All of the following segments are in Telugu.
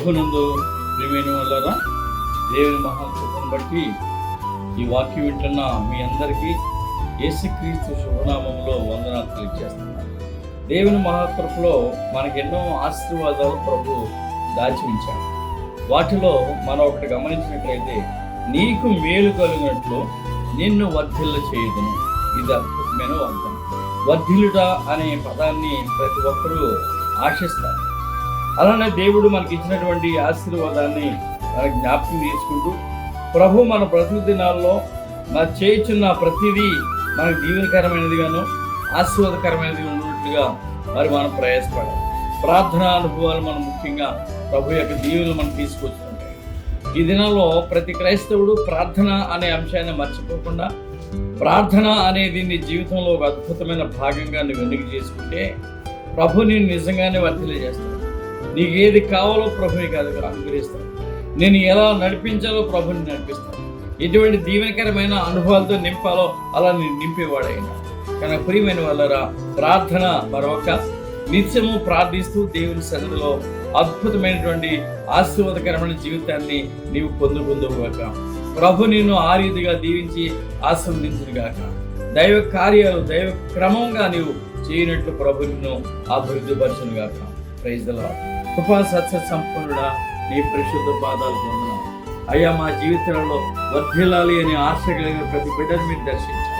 ప్రభునందు ప్రియమైన వాళ్ళారా, దేవుని మహాకృపను బట్టి ఈ వాక్యం వింటున్న మీ అందరికీ యేసుక్రీస్తు శుభనామంలో వందనాలు తెలియజేస్తున్నాను. దేవుని మహాకృపలో మనకెన్నో ఆశీర్వాదాలు ప్రభు దాచి ఉంచాడు. వాటిలో మనం ఒకటి గమనించినట్లయితే, నీకు మేలు కలిగినట్లు నిన్ను వర్ధిల్ల చేయుదును. ఇది అద్భుతమైన వాగ్దానం. వర్ధిల్లుట అనే పదాన్ని ప్రతి ఒక్కరూ ఆశిస్తారు. అలానే దేవుడు మనకి ఇచ్చినటువంటి ఆశీర్వాదాన్ని మన జ్ఞాపకం చేసుకుంటూ, ప్రభు మన బ్రతుకు దినాల్లో మన చేయుచున్న ప్రతిదీ మనకు దీవెనకరమైనదిగాను ఆశీర్వాదకరమైనది ఉన్నట్లుగా మరి మనం ప్రయాసపడాలి. ప్రార్థనా అనుభవాలు మనం ముఖ్యంగా ప్రభు యొక్క దీవెనలు మనం తీసుకొచ్చుకుంటాయి. ఈ దినాల్లో ప్రతి క్రైస్తవుడు ప్రార్థన అనే అంశాన్ని మర్చిపోకుండా, ప్రార్థన అనేది నీ జీవితంలో ఒక అద్భుతమైన భాగంగా నువ్వు వెనుక చేసుకుంటే ప్రభు నేను నిజంగానే వర్తిలే చేస్తాను. నీకు ఏది కావాలో ప్రభు నీకు అది అనుగ్రహిస్తాను. నేను ఎలా నడిపించాలో ప్రభుని నడిపిస్తాను. ఎటువంటి దీవెనకరమైన అనుభవాలతో నింపాలో అలా నేను నింపేవాడైనా. కనుక ప్రియమైన వాళ్ళరా, ప్రార్థన మరొక నిత్యము ప్రార్థిస్తూ దేవుని సన్నిధిలో అద్భుతమైనటువంటి ఆశీర్వాదకరమైన జీవితాన్ని నీవు పొందుగాక. ప్రభు నిన్ను ఆ రీతిగా దీవించి ఆశీర్వదించుగాక. దైవ కార్యాలు దైవ క్రమంగా నీవు చేయనట్లు ప్రభు నిన్ను అభివృద్ధిపరచునుగాక. Praise the lord. కృపా సత్య సంపన్నుడా, నీ పరిశుద్ధ పాదాలు పొందున్నాను అయ్యా. మా జీవితంలో వర్ధిల్లాలి అనే ఆశ కలిగిన ప్రతి బిడ్డను మీరు దర్శించాలి.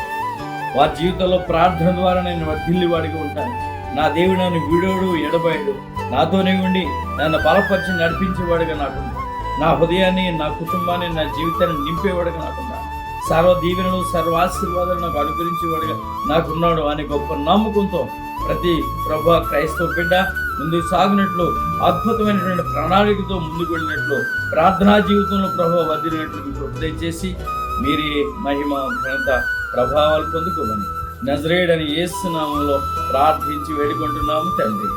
వారి జీవితంలో ప్రార్థన ద్వారా నేను వర్ధిల్లివాడిగా ఉంటాను. నా దేవుడు నన్ను వీడోడు ఎడబాయుడు, నాతోనే ఉండి నన్ను బలపరిచి నడిపించేవాడుగా నాకున్నాను. నా హృదయాన్ని, నా కుటుంబాన్ని, నా జీవితాన్ని నింపేవాడుగా నాకున్నాను. సర్వ దీవెనలు సర్వ ఆశీర్వాదాలు నాకు అనుగ్రహించేవాడుగా నాకున్నాడు అనే గొప్ప నమ్మకంతో ప్రతి ప్రభు క్రైస్తవ బిడ్డ ముందుకు సాగినట్లు, అద్భుతమైనటువంటి ప్రణాళికతో ముందుకు వెళ్ళినట్లు, ప్రార్థనా జీవితంలో ప్రభు వర్ధిల్లినట్లు మీకు దయచేసి మీరే మహిమ ఘనత ప్రభావాలు పొందుకోమని నజరేయుడని యేసు నామములో ప్రార్థించి వేడుకుంటున్నాము తండ్రి.